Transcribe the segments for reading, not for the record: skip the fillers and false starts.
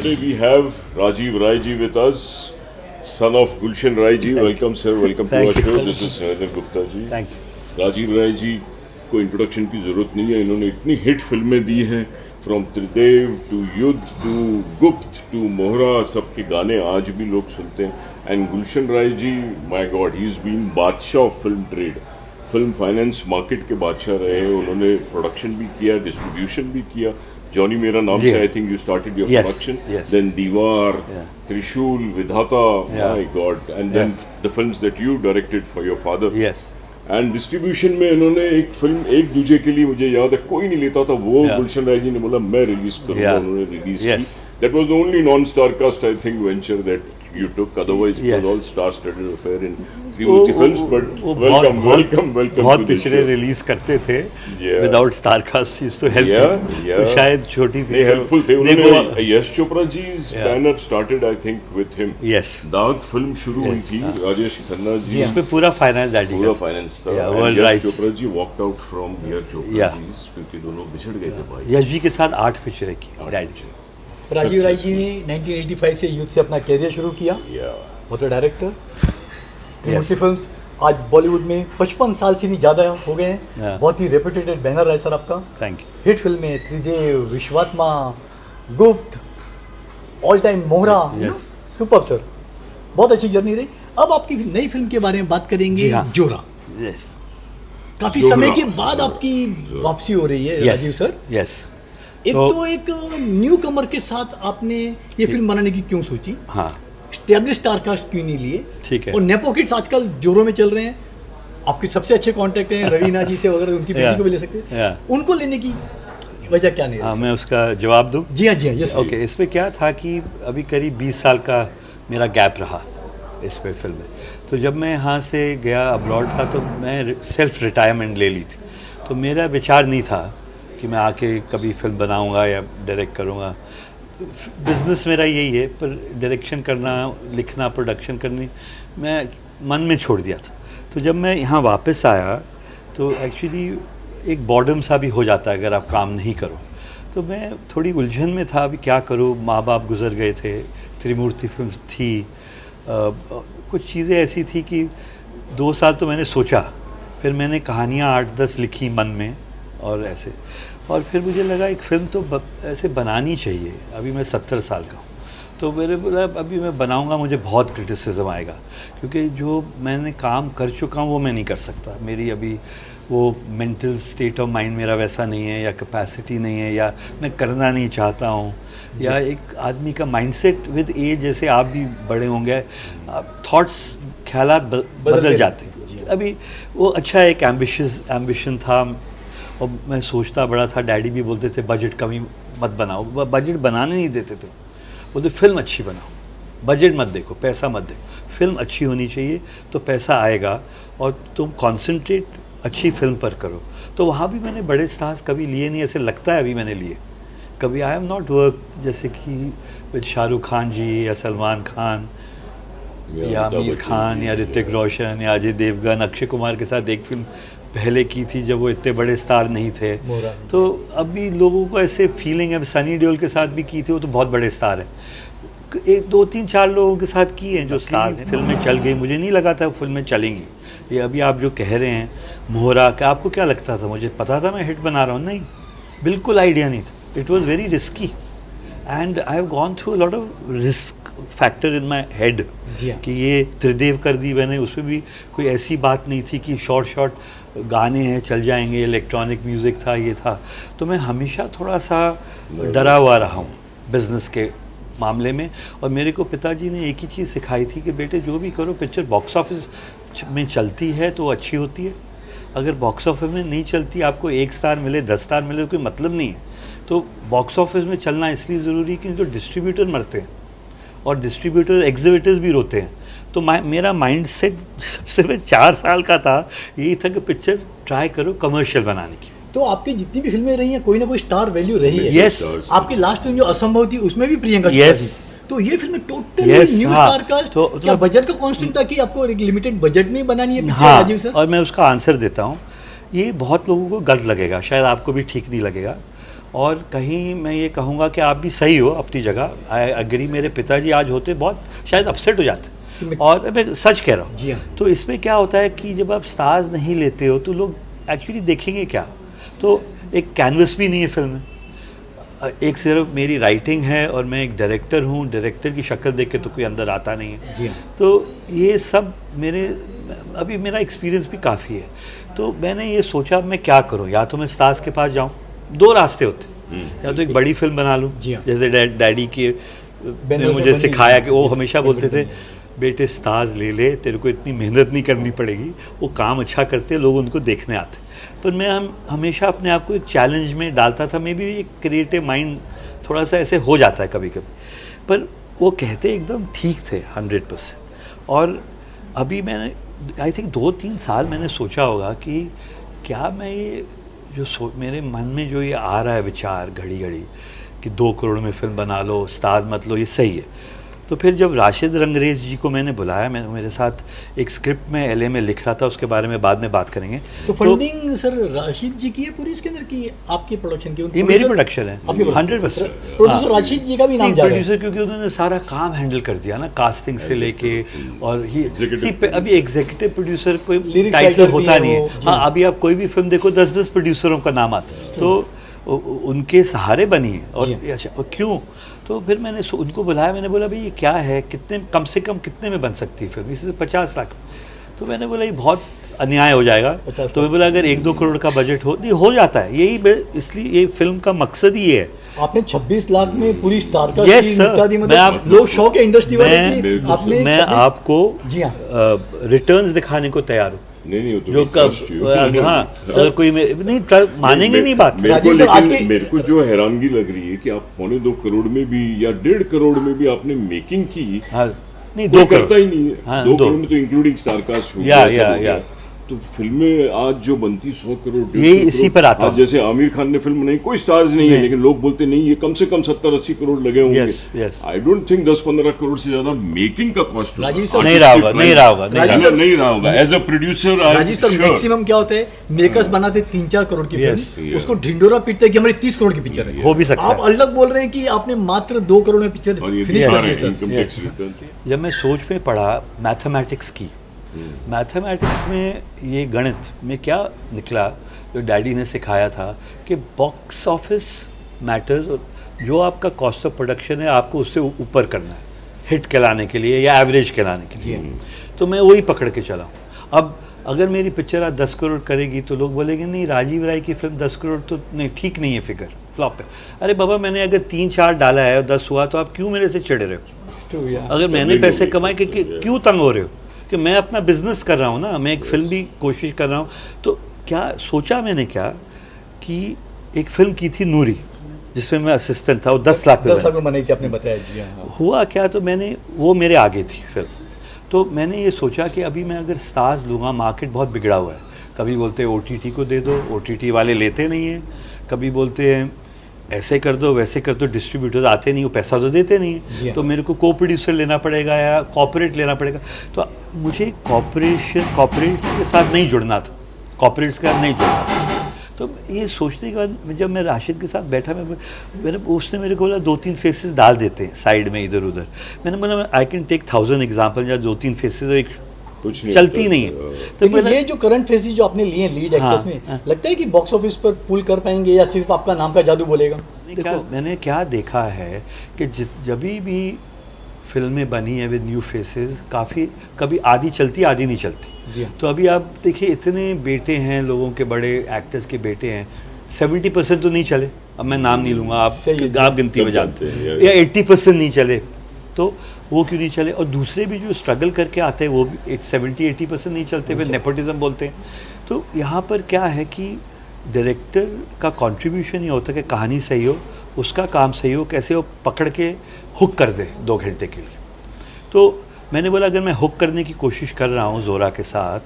today we have Rajiv Rai ji with us, son of Gulshan Rai ji. Welcome sir, welcome to our show. This is Sanjay Gupta ji. Thank you. Rajiv Rai ji को introduction की ज़रूरत नहीं है, इन्होंने इतनी hit फिल्में दी हैं, from Tridev to Yudh to Gupt to Mohra, सबके गाने आज भी लोग सुनते हैं. And Gulshan Rai ji, my God, he is been बादशाह of film trade, film finance market के बादशाह रहे. उन्होंने प्रोडक्शन भी किया, डिस्ट्रीब्यूशन भी किया. जॉनी मेरा नाम से I think you started your production, then Deewaar, Trishul, Vidhaata, my God, and then the films that you directed for your father. एंड डिस्ट्रीब्यूशन में इन्होंने एक फिल्म एक दूजे के लिए, मुझे याद है कोई नहीं लेता था, वो गुलशन राय जी ने बोला मैं रिलीज करूंगा, उन्होंने रिलीज की. That was the only non star cast I think venture that you took, otherwise it was all star-studded affair in Trimurti Films. But welcome बहुत पिक्चरें रिलीज करते थे without star cast, used to help. शायद छोटी थी, helpful थे. उन्होंने Yash Chopra ji banner started I think with him. Daag film शुरू हुई थी राजेश खन्ना जी, इसमें पूरा फाइनेंस था. Yash Chopra ji walked out from here Chopra ji क्योंकि दोनों बिछड़ गए थे भाई. यश जी के साथ 8 पिक्चरें की डैडी. राजीव राय जी ने 1985 से यूथ से अपना कैरियर शुरू किया. वो तो डायरेक्टर, त्रिमूर्ति फिल्म्स आज बॉलीवुड में 55 साल से भी ज़्यादा हो गए हैं. बहुत ही रेपुटेड बैनर है सर आपका. Thank you. हिट फिल्में त्रिदेव, विश्वात्मा, गुप्त, ऑल टाइम मोहरा. सुपर सर, बहुत अच्छी जर्नी रही. अब आपकी नई फिल्म के बारे में बात करेंगे. जोरा. काफ़ी समय के बाद आपकी वापसी हो रही है राजीव सर. एक तो एक न्यू कमर के साथ आपने ये फिल्म बनाने की क्यों सोची? एस्टैब्लिश्ड स्टार कास्ट क्यों नहीं लिए? ठीक है. और नेपो किड्स आजकल जोरों में चल रहे हैं. आपके सबसे अच्छे कांटेक्ट हैं रवीना जी से वगैरह, उनकी बेटी को भी ले सकते हैं. उनको लेने की वजह क्या नहीं? मैं उसका जवाब दूं? जी हाँ यस. ओके. इसमें क्या था कि अभी करीब 20 साल का मेरा गैप रहा इस पे फिल्म में. तो जब मैं यहाँ से गया, अब्रॉड था, तो मैं सेल्फ रिटायरमेंट ले ली थी. तो मेरा विचार नहीं था कि मैं आके कभी फिल्म बनाऊंगा या डायरेक्ट करूंगा. बिज़नेस मेरा यही है, पर डायरेक्शन करना, लिखना, प्रोडक्शन करनी मैं मन में छोड़ दिया था. तो जब मैं यहाँ वापस आया तो एक्चुअली एक बॉर्डम सा भी हो जाता है अगर आप काम नहीं करो. तो मैं थोड़ी उलझन में था, अभी क्या करूँ. माँ बाप गुजर गए थे, त्रिमूर्ति फिल्म्स थी, कुछ चीज़ें ऐसी थी कि 2 साल तो मैंने सोचा. फिर मैंने कहानियाँ 8-10 लिखी मन में और ऐसे, और फिर मुझे लगा एक फ़िल्म तो ऐसे बनानी चाहिए. अभी मैं 70 साल का हूँ, तो मेरे बोला अभी मैं बनाऊँगा मुझे बहुत क्रिटिसिज्म आएगा, क्योंकि जो मैंने काम कर चुका हूँ वो मैं नहीं कर सकता. मेरी अभी वो मेंटल स्टेट ऑफ माइंड मेरा वैसा नहीं है, या कैपेसिटी नहीं है, या मैं करना नहीं चाहता हूँ, या एक आदमी का माइंडसेट विद एज, जैसे आप भी बड़े होंगे, थॉट्स, ख्यालात बदल जाते हैं. अभी वो अच्छा एक एम्बिशन था, और मैं सोचता बड़ा था. डैडी भी बोलते थे बजट कमी मत बनाओ, बजट बनाने नहीं देते थे. बोलते फिल्म अच्छी बनाओ, बजट मत देखो, पैसा मत देखो, फिल्म अच्छी होनी चाहिए तो पैसा आएगा, और तुम कंसंट्रेट अच्छी फिल्म पर करो. तो वहाँ भी मैंने बड़े स्टार्स कभी लिए नहीं, ऐसे लगता है अभी मैंने लिए. कभी आई एम नॉट वर्क जैसे कि विद शाहरुख खान जी, या सलमान खान, या आमिर खान, या ऋतिक रोशन, या अजय देवगन, अक्षय कुमार के साथ एक फिल्म पहले की थी जब वो इतने बड़े स्टार नहीं थे. तो अभी लोगों को ऐसे फीलिंग है. सनी देओल के साथ भी की थी, वो तो बहुत बड़े स्टार हैं. 1, 2, 3, 4 लोगों के साथ की हैं जो स्टार हैं. फिल्में चल गई, मुझे नहीं लगा था फिल्में चलेंगी. ये अभी आप जो कह रहे हैं मोहरा, क्या आपको क्या लगता था? मुझे पता था मैं हिट बना रहा हूँ? नहीं, बिल्कुल आइडिया नहीं था. It was very risky, and I have gone through a lot of risk factor in my head कि ये त्रिदेव कर दी मैंने. उसमें भी कोई ऐसी बात नहीं थी कि शॉर्ट गाने हैं चल जाएंगे, इलेक्ट्रॉनिक म्यूज़िक था, ये था. तो मैं हमेशा थोड़ा सा डरा हुआ रहा हूँ बिज़नेस के मामले में. और मेरे को पिताजी ने एक ही चीज़ सिखाई थी कि बेटे जो भी करो, पिक्चर बॉक्स ऑफिस में चलती है तो अच्छी होती है. अगर बॉक्स ऑफिस में नहीं चलती, आपको 1 स्टार मिले, 10 स्टार मिले, कोई मतलब नहीं है. तो बॉक्स ऑफिस में चलना इसलिए ज़रूरी है कि जो डिस्ट्रीब्यूटर मरते हैं, और डिस्ट्रीब्यूटर एग्जिबिटर्स भी रोते हैं. तो मेरा माइंड सेट सबसे मैं 4 साल का था, यही था कि पिक्चर ट्राई करो कमर्शियल बनाने की. तो आपकी जितनी भी फिल्में रही हैं, कोई ना कोई स्टार वैल्यू रही है. यस. आपकी लास्ट फिल्म जो असंभव थी, उसमें भी प्रियंका चोपड़ा थी. तो ये फिल्म टोटली न्यू स्टार कास्ट. क्या बजट का कांस्टेंट था कि आपको एक लिमिटेड बजट में बनानी है पिक्चर? राजीव सर, और मैं उसका आंसर देता हूँ. ये बहुत लोगों को गलत लगेगा, शायद आपको भी ठीक नहीं लगेगा. और कहीं मैं ये कहूँगा कि आप भी सही हो अपनी जगह, आई एग्री। मेरे पिताजी आज होते बहुत शायद अपसेट हो जाते, और मैं सच कह रहा हूँ। जी हाँ। तो इसमें क्या होता है कि जब आप स्टार्स नहीं लेते हो तो लोग एक्चुअली देखेंगे क्या? तो एक कैनवस भी नहीं है फिल्म में, एक सिर्फ मेरी राइटिंग है और मैं एक डायरेक्टर हूँ, डायरेक्टर की शक्ल देख के तो कोई अंदर आता नहीं है। जी हाँ। तो ये सब अभी मेरा एक्सपीरियंस भी काफ़ी है। तो मैंने ये सोचा मैं क्या करूँ, या तो मैं स्टार्स के पास जाऊँ, दो रास्ते होते, या तो एक बड़ी फिल्म बना लूँ, जी हाँ। जैसे डैडी के ने मुझे सिखाया कि वो हमेशा बोलते थे बेटे स्टार्स ले ले, तेरे को इतनी मेहनत नहीं करनी पड़ेगी, वो काम अच्छा करते, लोग उनको देखने आते। पर मैं हमेशा अपने आप को एक चैलेंज में डालता था। मे भी एक क्रिएटिव माइंड थोड़ा सा ऐसे हो जाता है कभी कभी, पर वो कहते एकदम ठीक थे 100%। और अभी मैंने आई थिंक 2-3 साल मैंने सोचा होगा कि क्या मैं ये जो मेरे मन में जो ये आ रहा है विचार घड़ी घड़ी कि 2 करोड़ में फिल्म बना लो, स्टार मत लो, ये सही है। तो फिर जब राशिद रंगरेज जी को मैंने बुलाया, मैं मेरे साथ एक स्क्रिप्ट में LA में लिख रहा था, उसके बारे में बाद में बात करेंगे। तो फंडिंग सर राशिद जी की है पूरी इसके अंदर की आपकी प्रोडक्शन की? ये मेरी प्रोडक्शन है 100%। प्रोड्यूसर राशिद जी का भी नाम जा रहा है। प्रोड्यूसर क्योंकि उन्होंने सारा काम हैंडल कर दिया ना, कास्टिंग से लेके, और ही अभी एग्जीक्यूटिव प्रोड्यूसर कोई Lyrics टाइटल writer होता भी नहीं है है। वो, हाँ, अभी आप कोई भी फिल्म देखो 10-10 प्रोड्यूसरों का नाम आता है, तो उनके सहारे बनी है। और क्यों? तो फिर मैंने उनको बुलाया, मैंने बोला भाई ये क्या है, कितने कम से कम कितने में बन सकती है फिल्म? इससे 50 लाख। तो मैंने बोला ये बहुत अन्याय हो जाएगा। तो मैं बोला अगर 1-2 करोड़ का बजट हो जाता है, यही इसलिए ये फिल्म का मकसद ही है। आपने 26 लाख में पूरी स्टार का Yes, sir. मतलब लोग शौक है इंडस्ट्री वाले की आपने मैं 26 आपको जी हाँ रिटर्न्स दिखाने को तैयार हूँ। नहीं वो तो जो कब हाँ, अगर कोई नहीं मानेंगे नहीं बात। राजीव सर, आज के- मेरे को जो हैरानगी लग रही है कि आप 2.25 करोड़ में भी या 1.5 करोड़ में भी आपने मेकिंग की, हाँ, नहीं कोई 2 करता करोड़ ही नहीं है। हाँ, 2 दो। करोड़ में तो इंक्लूडिंग स्टार कास्ट हो या, गया, सब हो या। गया। तो फिल्में आज जो बनती 100 करोड़ 150 यही इसी करोड़, पर आता आज हूँ। जैसे आमिर खान ने फिल्म बनाई, कोई स्टार्स नहीं है, लेकिन लोग बोलते नहीं ये कम से कम 70-80 करोड़ लगे होंगे। Yes. I don't think 10-15 crore से ज्यादा मेकिंग का कॉस्ट राजीव सर, नहीं रहा होगा। राजीव सर, नहीं रहा होगा। As a producer Rajiv sir maximum क्या होता है, मेकर्स बनाते 3-4 करोड़ की Yes. फिल्म, उसको ढिंडोरा पीटते हैं कि हमारी 30 करोड़ की पिक्चर है। हो भी सकता आप है। अलग बोल रहे हैं कि आपने मात्र 2 करोड़ में पिक्चर और ये फिनिश दिखा कर रहे दी हैं सर। Income tax return. जब मैं सोच में पढ़ा मैथमेटिक्स की, मैथमेटिक्स में ये गणित में क्या निकला, जो डैडी ने सिखाया था कि बॉक्स ऑफिस मैटर्स, जो आपका कॉस्ट ऑफ प्रोडक्शन है आपको उससे ऊपर करना है हिट कहलाने के लिए या एवरेज कहलाने के लिए। तो मैं वही पकड़ के चला हूँ। अब अगर मेरी पिक्चर आज 10 करोड़ करेगी तो लोग बोलेंगे नहीं राजीव राय की फिल्म 10 करोड़ तो नहीं, ठीक नहीं है फिगर, फ्लॉप है। अरे बाबा मैंने अगर 3-4 डाला है और 10 हुआ तो आप क्यों मेरे से चिढ़ रहे हो? अगर मैंने पैसे कमाए कि क्यों तंग हो रहे हो? कि मैं अपना बिजनेस कर रहा हूँ ना, मैं एक फिल्म भी कोशिश कर रहा हूँ। तो क्या सोचा मैंने क्या कि एक फिल्म की थी नूरी, जिसमें मैं असिस्टेंट था, वो 10 लाख पे 10 लाख में बनाई थी आपने बताया जी हाँ। हुआ क्या, तो मैंने वो मेरे आगे थी फिल्म, तो मैंने ये सोचा कि अभी मैं अगर स्टार्स लूँगा, मार्केट बहुत बिगड़ा हुआ है। कभी बोलते हैं OTT को दे दो, OTT वाले लेते नहीं हैं। कभी बोलते हैं ऐसे कर दो वैसे कर दो, डिस्ट्रीब्यूटर्स आते नहीं, वो पैसा तो देते नहीं है। तो मेरे को को प्रोड्यूसर लेना पड़ेगा या कॉर्पोरेट लेना पड़ेगा। तो मुझे कॉर्पोरेट्स के साथ नहीं जुड़ना था, कॉर्पोरेट्स के साथ नहीं जुड़ना था। तो ये सोचने के बाद जब मैं राशिद के साथ बैठा, मैंने उसने मेरे को बोला 2-3 फेसेस डाल देते हैं साइड में इधर उधर। मैंने बोला आई कैन टेक 1000 एग्जाम्पल, या 2-3 फेसेस एक कुछ नहीं चलती होता। नहीं है। तो लेकिन ये जो करंट फेसेस जो आपने लिए लीड एक्टर्स में, लगता है कि बॉक्स ऑफिस पर पुल कर पाएंगे या सिर्फ आपका नाम का जादू बोलेगा? मैंने क्या देखा है कि जब भी फिल्में बनी है विद न्यू फेसेस, काफ़ी कभी आधी चलती आधी नहीं चलती। तो अभी आप देखिए इतने बेटे हैं लोगों के, बड़े एक्टर्स के बेटे हैं, 70% तो नहीं चले। अब मैं नाम नहीं लूँगा, आप गिनती में जानते हैं, या 80% नहीं चले। तो वो क्यों नहीं चले? और दूसरे भी जो स्ट्रगल करके आते हैं वो भी 70-80% नहीं चलते, फिर नेपोटिज्म बोलते हैं। तो यहाँ पर क्या है कि डायरेक्टर का कंट्रीब्यूशन ये होता है कि कहानी सही हो, उसका काम सही हो, कैसे वो पकड़ के हुक कर दे 2 घंटे के लिए। तो मैंने बोला अगर मैं हुक करने की कोशिश कर रहा हूँ जोरा के साथ,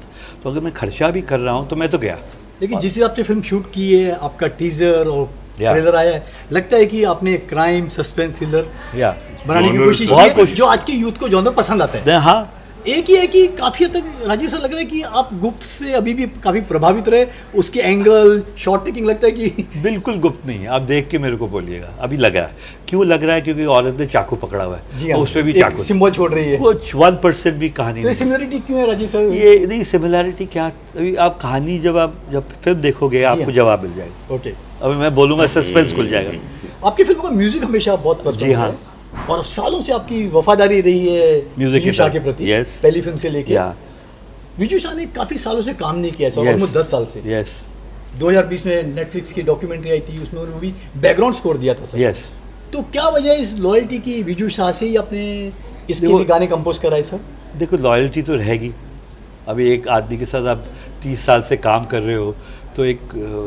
तो अगर मैं खर्चा भी कर रहा हूँ तो मैं तो गया। लेकिन जिस हिसाब से फिल्म शूट की है, आपका टीजर और ट्रेलर आया है, लगता है कि आपने क्राइम सस्पेंस थ्रिलर बनाने की कोशिश की है, जो आज के यूथ को जॉनर पसंद आता है। हाँ, एक ही है कि काफी हद तक राजीव सर लग रहा है कि आप गुप्त से अभी भी काफी प्रभावित रहे, उसके एंगल शॉट टेकिंग लगता है कि बिल्कुल गुप्त नहीं है, आप देख के मेरे को बोलिएगा अभी लग रहा है। क्यों लग रहा है? क्योंकि औरत ने चाकू पकड़ा हुआ है, जी हाँ, और उस पर भी एक चाकू सिंबल छोड़ रही है। कुछ 1% भी कहानी तो ये नहीं। सिमिलरिटी क्यों है राजीव सर? ये नहीं सिमिलैरिटी क्या, अभी आप कहानी जब फिल्म देखोगे आपको हाँ। जवाब मिल जाएगा। ओके, अभी मैं बोलूंगा सस्पेंस खुल जाएगा। आपकी फिल्मों का म्यूजिक हमेशा बहुत पसंद जी हाँ। है और सालों से आपकी वफादारी रही है म्यूजिक विजू शाह के तरफ। प्रति, Yes. पहली फिल्म से लेके। या विजू शाह ने काफी सालों से काम नहीं किया है, Yes. ऑलमोस्ट 10 साल से। यस 2020 में नेटफ्लिक्स की डॉक्यूमेंट्री आई थी, उसमें उन्होंने भी बैकग्राउंड स्कोर दिया था सर। यस। तो क्या वजह है इस लॉयल्टी की, विजू शाह से ही अपने इसके देखो- भी गाने कंपोज कराए सर? देखो लॉयल्टी तो रहेगी। अभी एक आदमी के साथ आप 30 साल से काम कर रहे हो तो एक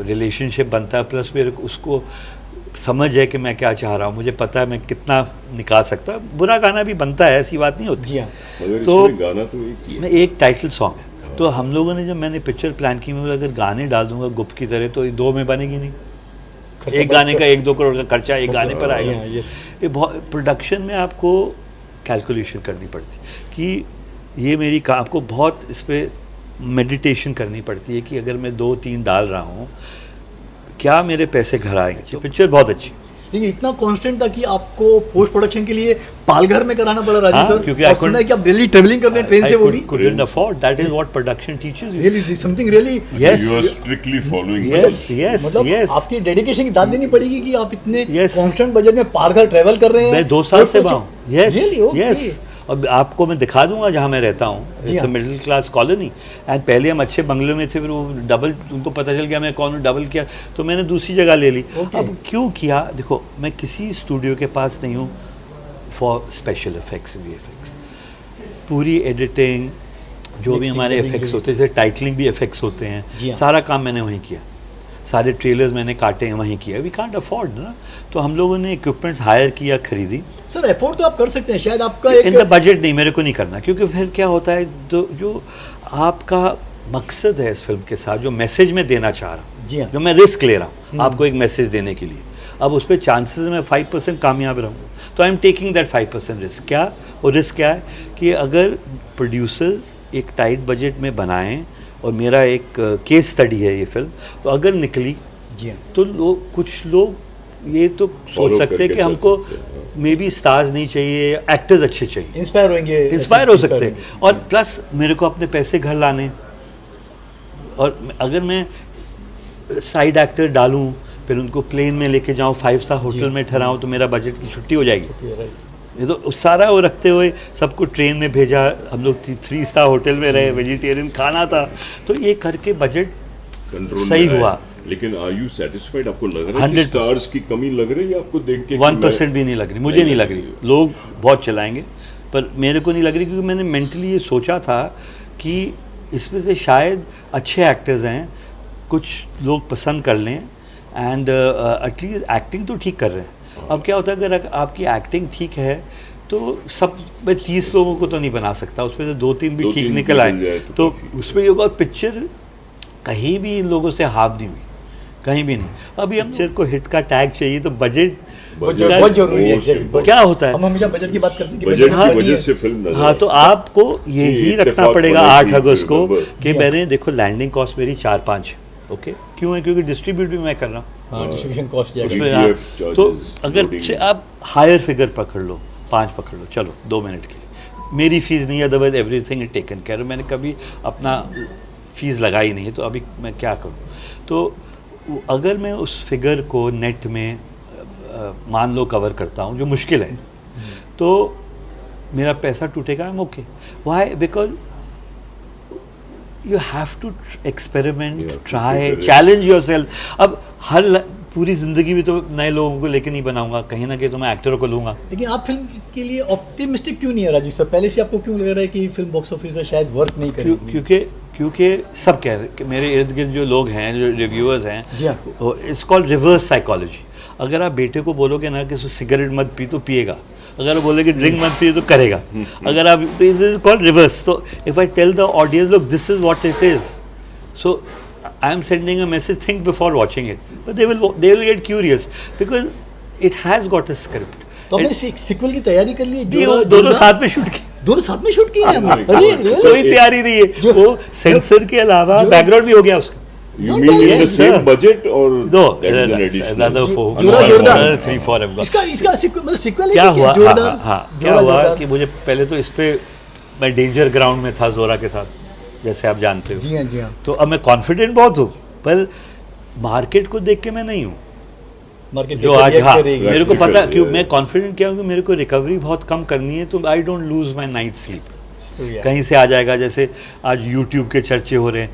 रिलेशनशिप बनता है, प्लस मेरे को उसको समझ है कि मैं क्या चाह रहा हूँ, मुझे पता है मैं कितना निकाल सकता हूँ। बुरा गाना भी बनता है, ऐसी बात नहीं होती। जी हाँ। मगर तो- इसमें गाना तो एक ही है। मैं एक टाइटल सॉन्ग है, तो हम लोगों ने जब मैंने पिक्चर प्लान की, मैं अगर गाने डाल दूंगा गुप्त की तरह तो ये 2 में बनेगी नहीं। खर्चा एक गाने का 1-2 करोड़ का खर्चा एक गाने पर जी आएगा। हाँ, yes। ये बहुत प्रोडक्शन में आपको कैलकुलेशन करनी पड़ती है कि ये मेरी आपको बहुत इस पर मेडिटेशन करनी पड़ती है कि अगर मैं 2-3 डाल रहा हूँ क्या मेरे पैसे घर आएंगे। पिक्चर बहुत अच्छी। देखिए इतना कांस्टेंट था कि आपको पोस्ट प्रोडक्शन के लिए पालघर में कराना पड़ा राजीव हाँ, सर, क्योंकि और I सुना है couldn't- कि आप दिल्ली ट्रेवलिंग करते हैं ट्रेन से, वो भी couldn't afford, that is what production teaches you. Really something really. Yes. You are strictly following Yes, yes, मतलब yes. आपकी डेडिकेशन की दाद देनी पड़ेगी कि आप इतने Yes. कांस्टेंट बजट में पालघर ट्रेवल कर रहे हैं। मैं 2 साल से वहाँ हूँ। Yes really? ओके। यस। अब आपको मैं दिखा दूंगा जहाँ मैं रहता हूँ। जी इट्स हाँ। मिडिल क्लास कॉलोनी एंड पहले हम अच्छे बंगले में थे, फिर वो डबल उनको पता चल गया मैं कौन हूँ, डबल किया तो मैंने दूसरी जगह ले ली। ओके। अब क्यों किया? देखो मैं किसी स्टूडियो के पास नहीं हूँ फॉर स्पेशल इफेक्ट्स VFX। पूरी एडिटिंग जो भी Mixing, हमारे dubbing इफेक्ट्स भी। होते हैं, जैसे टाइटलिंग भी इफेक्ट्स होते जी हैं, हाँ। सारा काम मैंने वहीं किया, सारे ट्रेलर्स मैंने काटे हैं वहीं किया। वी कांट अफोर्ड ना, तो हम लोगों ने इक्विपमेंट्स हायर किया, खरीदी। सर एफोर्ड तो आप कर सकते हैं, शायद आपका इन द एक बजट नहीं, मेरे को नहीं करना, क्योंकि फिर क्या होता है जो आपका मकसद है इस फिल्म के साथ, जो मैसेज मैं देना चाह रहा हूँ, जी हाँ। जो मैं रिस्क ले रहा हूँ आपको एक मैसेज देने के लिए, अब उस पर चांसेस मैं 5% कामयाब रहूँगा, तो I am taking that 5% risk. क्या वो रिस्क क्या है कि अगर प्रोड्यूसर एक टाइट बजट में बनाएं, और मेरा एक केस स्टडी है ये फिल्म, तो अगर निकली जी हाँ। तो कुछ लोग ये तो सोच Follow सकते हैं करके कि चल हमको सकते हैं, हाँ। मे बी स्टार्स नहीं चाहिए, एक्टर्स अच्छे चाहिए, इंस्पायर होंगे, इंस्पायर हो सकते होंगे। हैं, और प्लस मेरे को अपने पैसे घर लाने। और अगर मैं साइड एक्टर डालूं, फिर उनको प्लेन में लेके जाऊं, 5 स्टार होटल में ठहराऊं, तो मेरा बजट की छुट्टी हो जाएगी। Okay, right। ये तो सारा वो रखते हुए सबको ट्रेन में भेजा, हम लोग 3 स्टार होटल में रहे, वेजिटेरियन खाना था, तो ये करके बजट कंट्रोल सही में हुआ। है। लेकिन आर यू सेटिस्फाइड? आपको लग रहा है कि 100% स्टार्स की कमी लग रही है आपको देख के? कि 1% मैं- भी नहीं लग रही, मुझे नहीं लग रही। लोग बहुत चलाएंगे पर मेरे को नहीं लग रही, क्योंकि मैंने मेंटली ये सोचा था कि इसमें से शायद अच्छे एक्टर्स हैं, कुछ लोग पसंद कर लें, एंड एटलीस्ट एक्टिंग तो ठीक कर रहे हैं। अब क्या होता है, अगर आपकी एक्टिंग ठीक है तो सब, मैं 30 लोगों को तो नहीं बना सकता, उसमें से 2-3 भी 2-3 ठीक भी निकल बन आए जाए तो काफी। उसमें ये होगा। पिक्चर कहीं भी इन लोगों से हाफ नहीं हुई, कहीं भी नहीं। अभी हम पिक्चर को हिट का टैग चाहिए तो बजट बजट बहुत जरूरी है, बहुत exactly। क्या होता है? हम हमेशा बजट की बात करते हैं कि बजट बजट की की वजह से फिल्म नजर हाँ, तो आपको यही जी, रखना इत्तेफाक पड़ेगा होना 8 चाहिए अगस्त को फिल्म, कि जी मैंने देखो लैंडिंग कॉस्ट मेरी 4-5 है। ओके, क्यों है? क्योंकि डिस्ट्रीब्यूट भी मैं कर रहा हूँ हाँ, डिस्ट्रीब्यूशन कॉस्ट जाएगा। उसमें। DTF हाँ, तो charges, अगर loading। आप हायर फिगर पकड़ लो, 5 पकड़ लो, चलो 2 मिनट के लिए मेरी फीस नहीं है, otherwise everything is taken care. मैंने कभी अपना फीस लगाई नहीं है, तो अभी मैं क्या करूँ? तो अगर मैं उस फिगर को नेट में मान लो कवर करता हूँ, जो मुश्किल है, तो मेरा पैसा टूटेगा। I am okay. Why? Because you have to experiment, You have to try, take a risk। Challenge yourself. अब पूरी ज़िंदगी भी तो नए लोगों को लेके नहीं बनाऊंगा, कहीं ना कहीं तो मैं एक्टरों को लूँगा। लेकिन आप फिल्म के लिए ऑप्टिमिस्टिक क्यों नहीं है राजीव सर? पहले से आपको क्यों लग रहा है कि फिल्म बॉक्स ऑफिस में शायद वर्क नहीं करेगी? क्योंकि सब कह रहे हैं कि मेरे इर्द गिर्द जो लोग हैं, जो रिव्यूअर्स जी हाँ। हैं, इट्स कॉल्ड रिवर्स साइकोलॉजी। अगर आप बेटे को बोलोगे ना कि सिगरेट मत पी तो पिएगा, अगर आप बोले कि ड्रिंक मत पिए तो करेगा, अगर आप, तो इट इज कॉल्ड रिवर्स। तो if I tell the audience, look this is what it is, so I am sending a message, think before watching it, but they will get curious because it has got a script. तो आपने sequel की तैयारी कर ली? ये वो दोनों साथ में शूट किए। दोनों साथ में शूट किए हैं हमने। हाँ, अरे हाँ, कोई तैयारी नहीं है, वो सेंसर के अलावा बैकग्राउंड भी हो गया उसका। You mean in the Yes, same sir. budget or No, that is an additional? another four, जोरा जोरदार। another 3-4 I've got. इसका मतलब सीक्वल है क्या कि हुआ, जोरदार? हाँ, क्या जोरा हुआ जोरदार। कि मुझे पहले तो इस पे मैं डेंजर ग्राउंड में था जोरा के साथ, जैसे आप जानते हो। जी हाँ जी हाँ। तो अब मैं कॉन्फिडेंट बहुत हूँ, पर मार्केट को देख के मैं नहीं हूँ मार्केट जो कैसे आज। react हाँ, करेगी? मेरे को React पता करती क्यों है। मैं कॉन्फिडेंट क्या हूँ कि मेरे को रिकवरी बहुत कम करनी है, तो I don't lose my night sleep. तो यार, कहीं से आ जाएगा, जैसे आज यूट्यूब के चर्चे हो रहे हैं,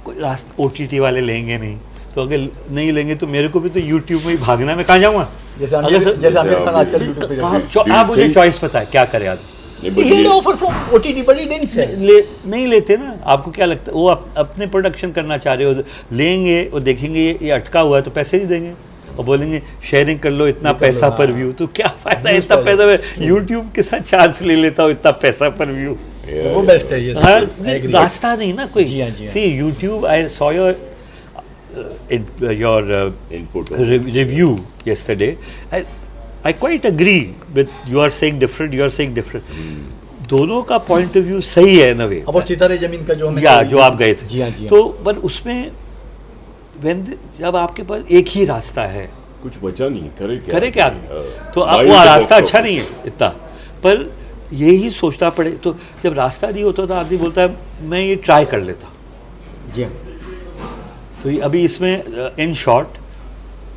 कोई OTT वाले लेंगे नहीं, तो अगर नहीं लेंगे तो मेरे को भी तो यूट्यूब में ही भागना है, मैं कहाँ जाऊँगा? जैसे आमिर खान आजकल यूट्यूब पे कहाँ जाते आप मुझे चॉइस पता है क्या करे आदमी? नहीं, हैं। but He had ये- offer from OTT but he didn't sell. नहीं लेते ना। आपको क्या लगता है वो अपने प्रोडक्शन करना चाह रहे हो, लेंगे और देखेंगे ये अटका हुआ है तो पैसे नहीं देंगे और बोलेंगे शेयरिंग कर लो, इतना पैसा पर व्यू, तो क्या फायदा है Views इतना पर पैसा? मैं यूट्यूब के साथ चांस ले लेता हूँ, इतना पैसा पर व्यू। वो बेस्ट है ये। हाँ, I agree. रास्ता नहीं ना कोई। जी हाँ, जी हाँ। See YouTube, I saw your Input. review yesterday. I quite agree with you are saying different, you are saying different. दोनों का पॉइंट ऑफ व्यू सही है ना वे। अब और सितारे जमीन का जो हमें या जो आप गए थे, जी हाँ जी हाँ। तो पर उसमें जब आपके पास एक ही रास्ता है, कुछ बचा नहीं, करे क्या? तो आप वो रास्ता अच्छा नहीं है इतना, पर यही सोचना पड़े। तो जब रास्ता नहीं होता तो आदमी बोलता है मैं ये ट्राई कर लेता। जी हाँ। तो अभी इसमें इन शॉर्ट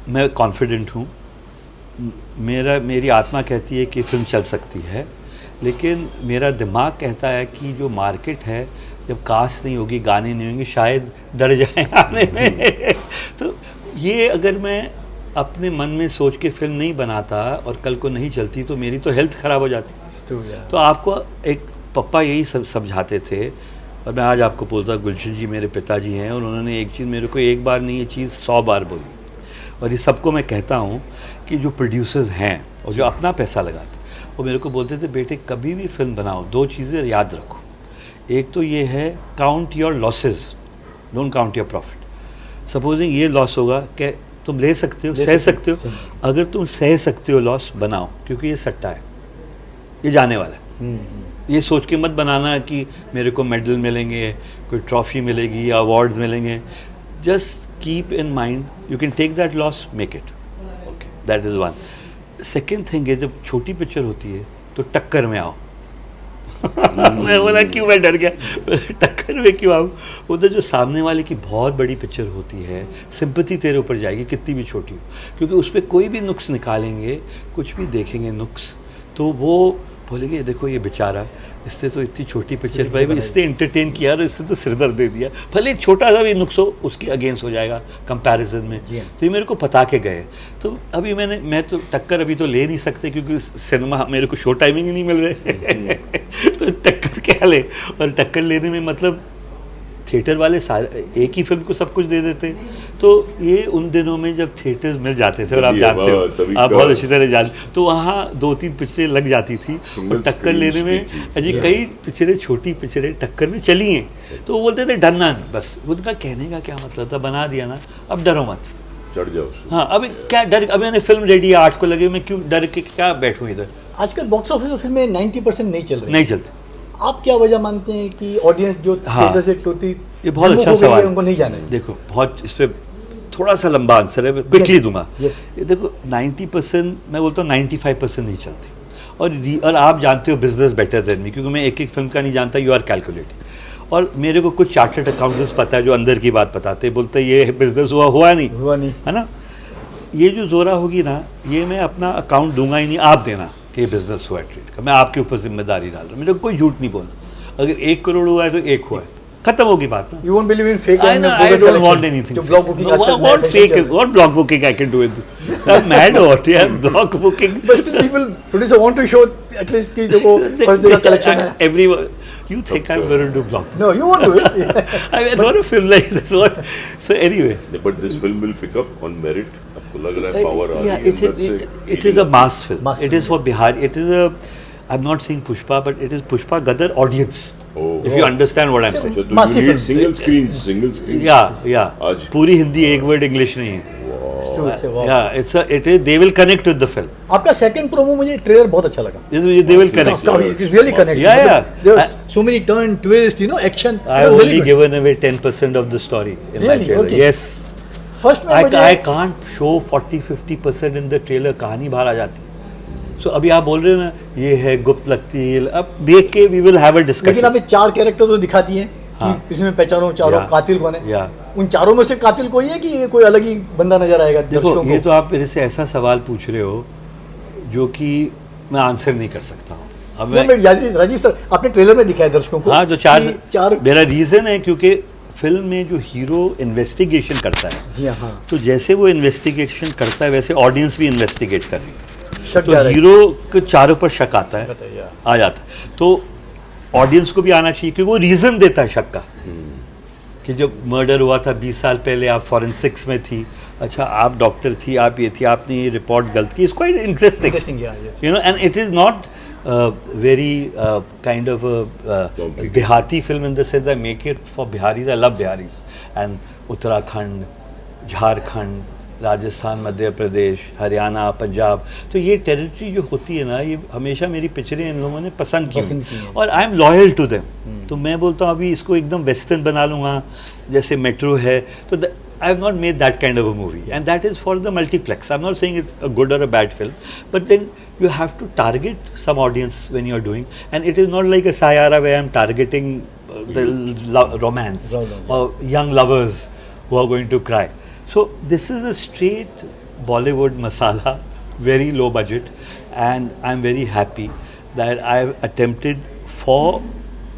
मैं कॉन्फिडेंट हूँ। मेरी आत्मा कहती है कि फिल्म चल सकती है, लेकिन मेरा दिमाग कहता है कि जो मार्केट है, जब कास्ट नहीं होगी, गाने नहीं होंगे, शायद डर जाए आने में। तो ये अगर मैं अपने मन में सोच के फिल्म नहीं बनाता और कल को नहीं चलती तो मेरी तो हेल्थ ख़राब हो जाती। तो आपको एक पप्पा यही सब समझाते थे, और मैं आज आपको बोलता, गुलशन जी मेरे पिताजी हैं और उन्होंने एक चीज़ मेरे को एक बार नहीं, ये चीज़ 100 बार बोली, और ये सबको मैं कहता हूँ कि जो प्रोड्यूसर्स हैं और जो अपना पैसा लगाते, वो मेरे को बोलते थे बेटे कभी भी फिल्म बनाओ 2 चीज़ें याद रखो। एक तो ये है count your losses, don't count your profit. Supposing ये लॉस होगा, क्या तुम ले सकते हो, सह सकते हो? अगर तुम सह सकते हो लॉस, बनाओ, क्योंकि ये सट्टा है, ये जाने वाला है। ये सोच के मत बनाना कि मेरे को मेडल मिलेंगे, कोई ट्रॉफी मिलेगी या अवार्ड्स मिलेंगे। Just keep in mind you can take that loss, make it okay, that is one. Second thing है, जब छोटी पिक्चर होती है तो टक्कर में आओ। मैं बोला क्यों, मैं डर गया, टक्कर में क्यों आऊँ? वो तो जो सामने वाले की बहुत बड़ी पिक्चर होती है, सिंपैथी तेरे ऊपर जाएगी कितनी भी छोटी हो, क्योंकि उस पर कोई भी नुक्स निकालेंगे, कुछ भी देखेंगे नुक्स, तो वो बोलेंगे देखो ये बेचारा, इसने तो इतनी छोटी पिक्चर पर इसने एंटरटेन किया और इसने तो सिरदर्द दे दिया, भले छोटा सा भी नुक्स हो उसके अगेंस्ट हो जाएगा कंपैरिजन में। तो ये मेरे को पता के गए। तो अभी मैं तो टक्कर अभी तो ले नहीं सकते, क्योंकि सिनेमा मेरे को शो टाइमिंग ही नहीं मिल रहे। तो टक्कर क्या ले, और टक्कर लेने में मतलब थिएटर वाले सारे एक ही फिल्म को सब कुछ दे देते। तो ये उन दिनों में जब थिएटर्स मिल जाते थे, और आप जानते हो, आप बहुत अच्छी तरह जानते, तो वहाँ 2-3 पिक्चरें लग जाती थी, और टक्कर लेने में अजी कई पिक्चरें, छोटी पिक्चरें टक्कर में चली हैं। तो वो बोलते थे डरना नहीं, बस उनका कहने का क्या मतलब था, बना दिया ना, अब डरो मत, चढ़ जाओ। हाँ अब क्या डर, अब मैंने फिल्म रेडी है 8 को लगे, मैं क्यों डर के क्या बैठूँ इधर? आजकल बॉक्स ऑफिस में फिल्में 90% नहीं चल रही। नहीं चलते। आप क्या वजह मानते हैं कि ऑडियंस जो थिएटर से टूटी, ये बहुत अच्छा सवाल है, उनको नहीं जाना है? देखो बहुत इस पे थोड़ा सा लंबा आंसर है, क्विकली दूंगा। ये देखो 90%, मैं बोलता हूँ 95% नहीं चलती। और आप जानते हो बिजनेस बेटर देन मी, क्योंकि मैं एक एक फिल्म का नहीं जानता, यू आर कैलकुलेटिंग। और मेरे को कुछ चार्टर्ड अकाउंटेंट्स पता है जो अंदर की बात बताते, बोलते ये बिजनेस हुआ नहीं, है ना। ये जो जोरा होगी ना, ये मैं अपना अकाउंट दूंगा ही नहीं, आप देना कि ये बिजनेस हुआ है ट्रेड का, मैं आपके ऊपर जिम्मेदारी डाल रहा हूँ, मेरे को कोई झूठ नहीं बोलना। अगर 1 करोड़ हुआ है तो 1 हुआ है, खत्म होगी बात ना। You won't believe in fake I know, I don't want anything. जो block booking आजकल नया What fashion fake? चल रहा है। What block booking I can do with this? I'm mad or what? Yeah, block booking. But still people, producer want to show at least कि देखो first day का collection है। Everyone, you think I'm going to do block? No, you won't do it. I mean, not a film like this. What? So anyway. But this film will pick up on merit. आपको लग रहा है power आ रही है Yeah, अंदर से? it is a mass film. Mass It is for Bihar. It is a, I'm not saying Pushpa, but it is Pushpa Gadar audience. Oh. If you understand what I'm saying. So do you Massive need film. single screens? Yeah. आज पूरी हिंदी, एक word English नहीं है। True, से, wow. they will connect with the film. आपका second promo मुझे trailer बहुत अच्छा लगा. They will connect. Really connect. Yeah. There was so many turn, twist, action. I have only given away 10% of the story in my Really? trailer. Okay. Yes. First में I can't show 40-50% in the trailer. कहानी बाहर आ जाती. So अभी आप बोल रहे हो ना ये है गुप्त लगती है, अब देख के we will have a discussion. लेकिन आपने 4 कैरेक्टर तो दिखा दिए कि इसमें पहचानो चारों कातिल कौन है. उन चारों में से कातिल कोई है कि ये कोई अलग ही बंदा नजर आएगा देखो दर्शकों ये को? तो आप मेरे से ऐसा सवाल पूछ रहे हो जो कि मैं आंसर नहीं कर सकता हूँ. अब राजीव सर आपने ट्रेलर में दिखाया दर्शकों को. हाँ जो कि चार मेरा रीजन है क्योंकि फिल्म में जो हीरो इन्वेस्टिगेशन करता है, जी हाँ, तो जैसे वो इन्वेस्टिगेशन करता है वैसे ऑडियंस भी इन्वेस्टिगेट कर रही है. शक तो जा रहा है. हीरो के चारों पर शक आता है, बताइए. आ जाता है. तो ऑडियंस को भी आना चाहिए क्योंकि वो रीजन देता है शक का कि जब मर्डर हुआ था 20 साल पहले आप फॉरेंसिक्स में थी, अच्छा आप डॉक्टर थी, आप ये थी, आपने ये रिपोर्ट गलत की. It's quite interesting, you know, and it is not very kind of a Bihati film in the sense I make it for Biharis. I love Biharis and Uttarakhand, Jharkhand, Rajasthan, Madhya Pradesh, Haryana, Punjab. तो ये टेरिटरी जो होती है ना, ये हमेशा मेरी पिक्चरें इन लोगों ने पसंद की और I am loyal to them. तो मैं बोलता हूँ अभी इसको एकदम वेस्टर्न बना लूँगा जैसे मेट्रो है, तो I have not made that kind of a movie, and that is for the multiplex. I'm not saying it's a good or a bad film, but then you have to target some audience when you're doing, and it is not like a Sayara where I'm targeting the romance or young lovers who are going to cry. So this is a straight Bollywood masala, very low budget, and I'm very happy that I've attempted for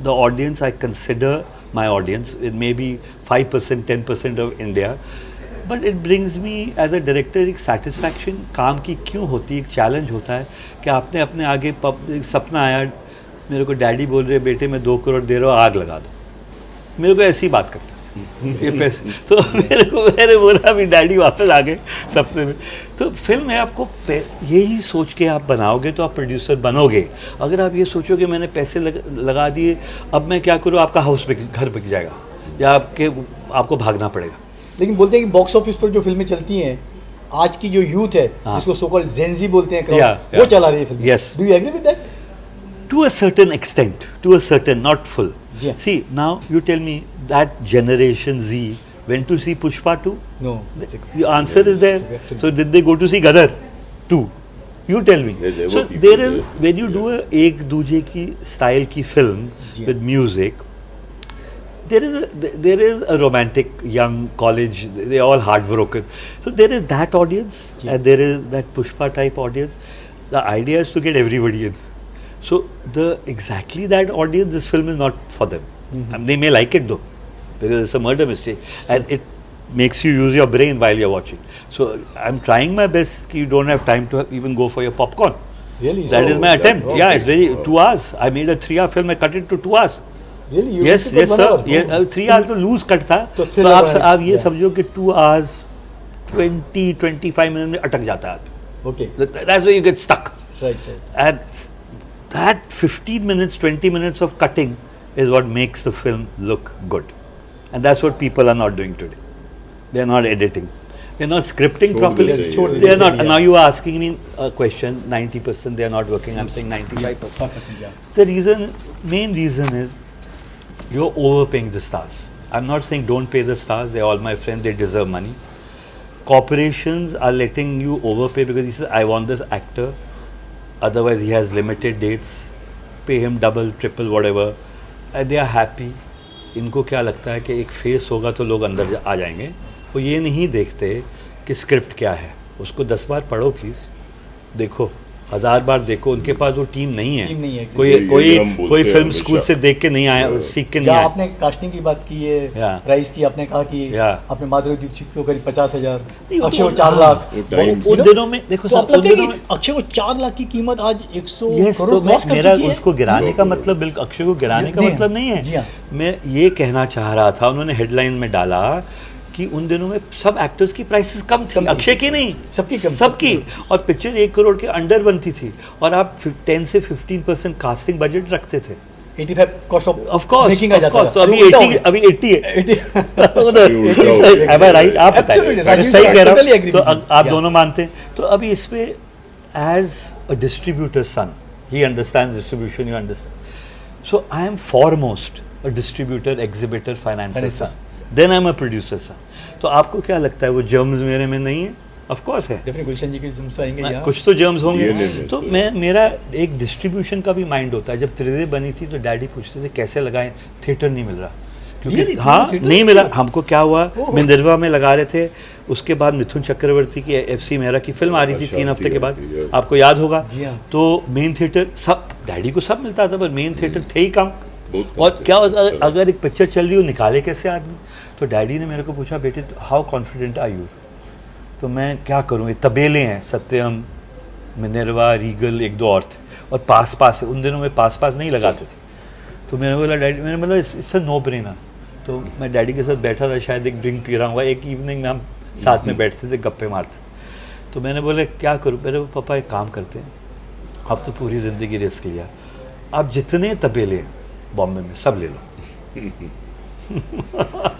the audience I consider my audience. It may be 5%, 10% of India, but it brings me as a director एक satisfaction. काम की क्यों होती है, एक challenge होता है कि आपने अपने आगे एक सपना आया, मेरे को डैडी बोल रहे बेटे मैं 2 करोड़ दे रहा हूँ आग लगा दो, मेरे को ऐसी बात करता है ये पैसे. तो मैंने बोला अभी डैडी वापस आ गए सपने में. तो फिल्म है आपको यही सोच के आप बनाओगे तो आप प्रोड्यूसर बनोगे. अगर आप ये सोचोगे मैंने पैसे लगा दिए अब मैं क्या करूँ, आपका हाउस घर बिक जाएगा या आपको भागना पड़ेगा. लेकिन बोलते हैं कि बॉक्स ऑफिस पर जो फिल्में चलती हैं आज की जो यूथ है जिसको सो कॉल्ड जेनजी बोलते हैं, वो चला रही है film. Yes. Do you agree with that? To a certain extent, to a certain, not full. Yeah. See, now you tell me that Generation Z went to see Pushpa 2? No. The answer is there. So did they go to see Gadar 2? You tell me. So there is, when you do a एक दूजे की style की film with music, there is a romantic young college, they're all heartbroken. So there is that audience and there is that Pushpa type audience. The idea is to get everybody in. So exactly that audience, this film is not for them. And they may like it though, because it's a murder mystery and it makes you use your brain while you're watching. So I'm trying my best. You don't have time to even go for your popcorn. Really? That is my attempt. Yeah, it's very 2 hours. I made a 3-hour film. I cut it to 2 hours. Really? Yes, sir. Yes, 3 hours तो lose cut था. तो आप ये समझो कि 2 hours 20-25 minutes में अटक जाता है. Okay. That's where you get stuck. Right. And that 15 minutes, 20 minutes of cutting is what makes the film look good. And that's what people are not doing today. They are not editing. They are not scripting properly. They are not. Now you are asking me a question, 90% they are not working. I'm saying 95%. The main reason is you're overpaying the stars. I'm not saying don't pay the stars. They're all my friends. They deserve money. Corporations are letting you overpay because he says, I want this actor. Otherwise, he has limited dates. Pay him double, triple, whatever. And they are happy. इनको क्या लगता है कि एक face होगा तो लोग अंदर आ जाएंगे. वो ये नहीं देखते कि स्क्रिप्ट क्या है. उसको 10 बार पढ़ो प्लीज़, देखो 1000 बार देखो. उनके पास वो टीम नहीं है. कोई फिल्म स्कूल से देख के नहीं आया, सीख के नहीं आया. आपने कास्टिंग की बात की है, प्राइस की आपने कहा कि आपने माधुरी दीक्षित को करीब 50,000, अक्षय को 4 लाख. उन दिनों में देखो अक्षय को 4 लाख की कीमत आज 100 करोड़ क्रॉस कर चुकी है. मेरा उसको गिराने का मतलब, बिल्कुल अक्षय को गिराने का मतलब नहीं है. मैं ये कहना चाह रहा था, उन्होंने हेडलाइन में डाला कि उन दिनों में सब एक्टर्स की प्राइसेस कम थी, अक्षय की नहीं, सबकी. और पिक्चर 1 करोड़ के अंडर बनती थी और आप 10 से 15% कास्टिंग बजट रखते थे. 85 cost of of course making आ जाता है। तो अभी उल्टा हो 80 गया। अभी 80 है 80 उधर उल्टा हो गया। am I right? आप बताइए Absolutely, मैं राजीव सही sir, कह रहा totally हूँ agree तो with you. आप Yeah. दोनों मानते हैं तो अभी इसमें as a distributor son he understand distribution you understand so I am foremost a distributor exhibitor financer Financer. Son then I am a producer son तो आपको क्या लगता है वो जर्म्स मेरे में नहीं है ऑफ कोर्स है डेफिनेटली गुलशन जी के जुम्स तो आएंगे यहाँ। कुछ तो जर्म्स होंगे DNA में तो तो- मैं मेरा एक डिस्ट्रीब्यूशन का भी माइंड होता है जब त्रिदेव बनी थी तो डैडी पूछते थे कैसे लगाएं थिएटर नहीं मिल रहा क्योंकि Really? हाँ theatre नहीं नहीं मिला मिला? हमको क्या हुआ ओहो। मिंदरवा में लगा रहे थे उसके बाद मिथुन चक्रवर्ती की FC मेहरा की फिल्म आ रही थी अच्छा, 3 हफ्ते के बाद थी, yeah. आपको याद होगा जी हाँ। तो मेन थिएटर सब डैडी को सब मिलता था पर मेन थिएटर थे ही कम बहुत कम और थे। क्या होता अगर एक पिक्चर चल रही हो निकाले कैसे आदमी तो डैडी ने मेरे को पूछा बेटे हाउ कॉन्फिडेंट आर यू तो मैं क्या करूँ ये तबेले हैं सत्यम मिनरवा रीगल एक दो और थे और पास पास है उन दिनों में पास नहीं लगाते थे तो मैंने बोला डैडी मैंने बोला इट्स अ नो ब्रेनर तो मैं डैडी के साथ बैठा था शायद एक ड्रिंक पी रहा हुआ एक इवनिंग में हम साथ में बैठते थे गप्पे मारते थे तो मैंने बोला क्या करूँ मेरे पापा एक काम करते हैं अब तो पूरी ज़िंदगी रिस्क लिया आप जितने तबेले हैं बॉम्बे में सब ले लो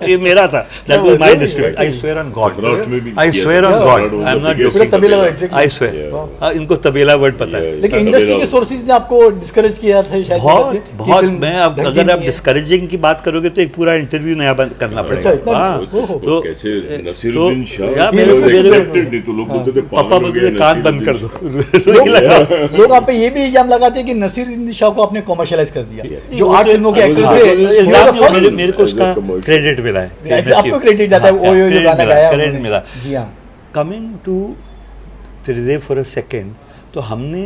ये मेरा था that was my district I swear on God सम्राट में भी आई किया स्वेयर था। ऑन गॉड सम्राट I am was not the biggest पूरा तबेला तबेला। exactly. आई स्वेयर इनको तबेला वर्ड पता है Yeah. लेकिन तबेला इंडस्ट्री के हो। सोर्सेज ने आपको डिस्करेज किया था शायद बहुत ये बहुत फिल्म मैं अब ढंग की अगर आप नहीं है। डिस्करेजिंग की बात करोगे तो एक पूरा इंटरव्यू नया बंद करना अच्छा, पड़ेगा इतना हाँ, ओहो। तो कैसे नसीरुद्दीन शाह यार मेरे- was मेरे- accepted नहीं तो लोग बोलते थे पापा पागल हो बोलते गए थे कान बंद कर नसीरुद्दीन दो लोग आप पे ये भी इल्जाम लगाते हैं कि नसीरुद्दीन शाह को आपने कॉमर्शियलाइज कर दिया जो वो 8 तो- फिल्मों के हाँ, एक्टर वो थे तो- वो इल्जाम तो नहीं, फर्स्ट- मेरे को उसका commercial. क्रेडिट मिला है आपको क्रेडिट जाता है वो ये जो गाना गाया क्रेडिट उन्होंने। मिला जी हाँ coming to Tridev for a second तो हमने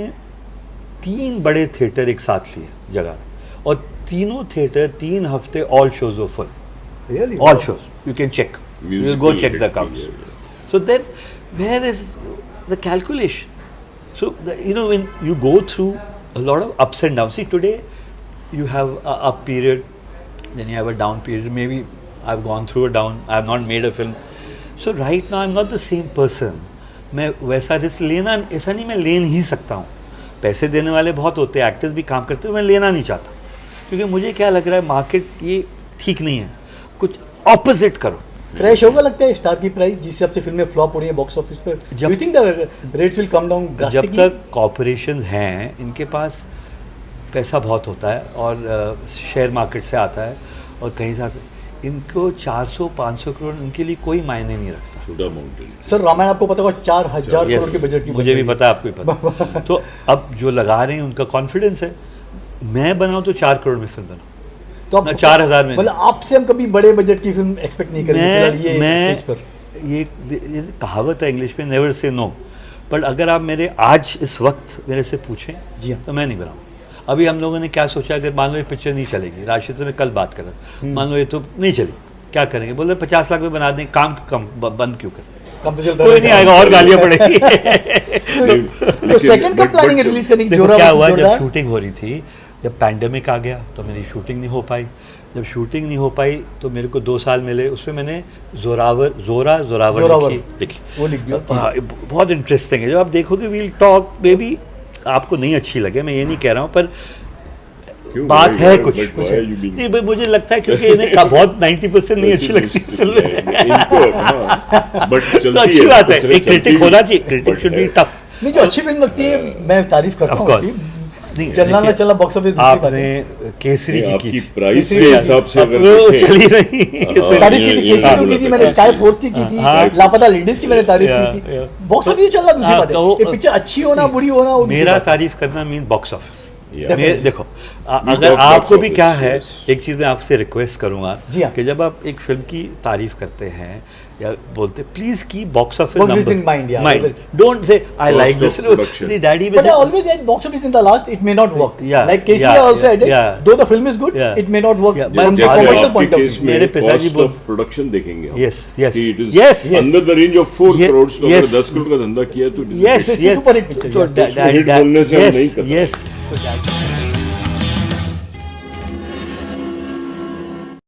3 बड़े थिएटर एक साथ लिए जगह और तीनों थिएटर 3 हफ्ते all shows were full really all shows you can check you will go Musical check the hit accounts की है। so then where is the calculation so you know when you go through a lot of ups and downs see today you have a up period then you have a down period maybe I've gone through a down I have not made a film so right now I'm not the same person मैं वैसा risk लेना ऐसा नहीं मैं ले नहीं सकता हूँ पैसे देने वाले बहुत होते हैं एक्टर्स भी काम करते हैं मैं लेना नहीं चाहता क्योंकि मुझे क्या लग रहा है मार्केट ये ठीक नहीं है कुछ ऑपोजिट करो क्रैश होगा लगता है स्टार की प्राइस जिस हिसाब से फिल्में फ्लॉप हो रही है बॉक्स ऑफिस पर जब- you think the rates will come down जब तक कॉरपोरेशन हैं इनके पास पैसा बहुत होता है और शेयर मार्केट से आता है और कहीं से आता है इनको 400-500 करोड़ इनके लिए कोई मायने नहीं रखता छोटा माउंटेन सर रामायण आपको पता होगा 4000 Yes, करोड़ के बजट की मुझे बन भी रही पता है आपको भी पता तो अब जो लगा रहे हैं उनका कॉन्फिडेंस है मैं बनाऊँ तो 4 करोड़ में फिल्म बनाऊँ है। तो आप ना, 4000 में मतलब आपसे हम कभी बड़े बजट की फिल्म एक्सपेक्ट नहीं करेंगे फिलहाल ये मैं स्टेज पर ये कहावत है इंग्लिश में नेवर से नो बट अगर आप मेरे आज इस वक्त मेरे से पूछें जी हाँ। तो मैं नहीं बनाऊँ अभी हम लोगों ने क्या सोचा अगर मान लो ये पिक्चर नहीं चलेगी राशिद से मैं कल बात कर रहा था मान लो ये तो नहीं चली क्या करेंगे बोले 50 लाख में बना दें काम कम बंद क्यों करें कम तो चलता कोई रहेगा। नहीं आएगा और गालियां पड़ेगी तो सेकंड कब प्लानिंग है रिलीज करने की देखो जोरा क्या versus हुआ जब जोरदार? शूटिंग हो रही थी जब पैंडेमिक आ गया तो मेरी शूटिंग नहीं हो पाई जब शूटिंग नहीं हो पाई तो मेरे को 2 साल मिले उसमें मैंने जोरावर जोरावर। लिखी वो लिख दिया हाँ, ये बहुत इंटरेस्टिंग है जब आप देखोगे वील टॉक मे बी आपको नहीं अच्छी लगे मैं ये नहीं कह रहा हूँ पर क्यों? बात Why- है why- कुछ but why are you being- नहीं भाई मुझे लगता है क्योंकि इन्हें बहुत 90% नहीं अच्छी लगती फिल्म इनको हाँ, but तो चलती अच्छी बात है कुछ नहीं एक क्रिटिक चलती होना भी, चाहिए क्रिटिक but शुड बी है। टफ नहीं जो अच्छी फिल्म लगती है मैं तारीफ करता Of हूँ course. उसकी। नहीं, चलना ना देखिए, चलना बॉक्स ऑफिस दूसरी बात आपने है केसरी की आपकी थी प्राइस केसरी के भी हिसाब से अब अगर वो देखें, चली नहीं हाँ, तारीफ की ये- थी ये केसरी टू बोला की थी था, मैंने स्काई केसरी। फोर्स की थी हाँ। लापता लेडीज की मैंने तारीफ Yeah, की थी yeah. बॉक्स ऑफिस चलना दूसरी हाँ, बात है तो- ये पिक्चर अच्छी होना बुरी होना वो दूसरी मेरा बात है। तारीफ करना मीन बॉक्स ऑफिस Yeah. देखो We अगर talk आपको box भी office, क्या है yes. एक चीज़ मैं आपसे रिक्वेस्ट करूंगा जी हाँ। कि जब आप एक फिल्म की तारीफ करते हैं या बोलते प्लीज की box office Box office in mind, yeah. Mind don't say I Cost like of this production. Daddy But I always said box office in the last it may not work. Yeah, Like Casey yeah, also had it. yeah. Though the film is good, Yeah. it may not work Yeah, from the जैसे commercial आपके point of case view. में मेरे पिताजी cost बोल- of production देखेंगे आप। Yes, yes. कि it is Yes, yes. under the range of 4 Ye- crores तो अगर yes. 10 करोड़ का धंधा किया तो it is a yes This is super hit picture, तो yes. उसमें hit बोलने से हम नहीं कर यस